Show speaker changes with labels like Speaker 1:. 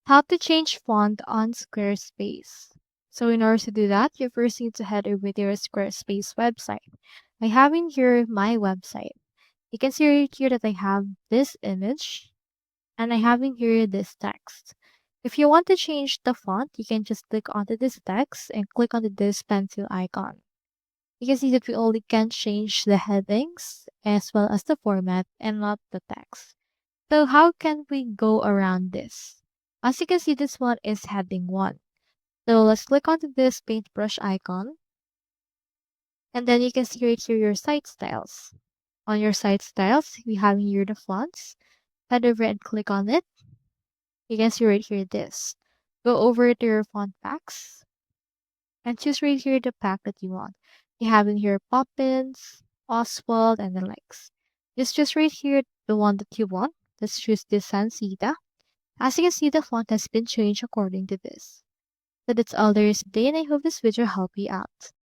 Speaker 1: How to change font on Squarespace. So in order to do that, you first need to head over to your Squarespace website. I have in here my website. You can see right here that I have this image and I have in here this text. If you want to change the font, you can just click onto this text and click onto this pencil icon. You can see that we only can change the headings as well as the format and not the text. So how can we go around this? As you can see, this one is heading 1. So let's click onto this paintbrush icon. And then you can see right here your site styles. On your site styles, we have here the fonts. Head over and click on it. You can see right here this. Go over to your font packs and choose right here the pack that you want. You have in here Poppins, Oswald, and the likes. Just choose right here the one that you want. Let's choose this Sansita. As you can see, the font has been changed according to this. So that's all there is today, and I hope this video helped you out.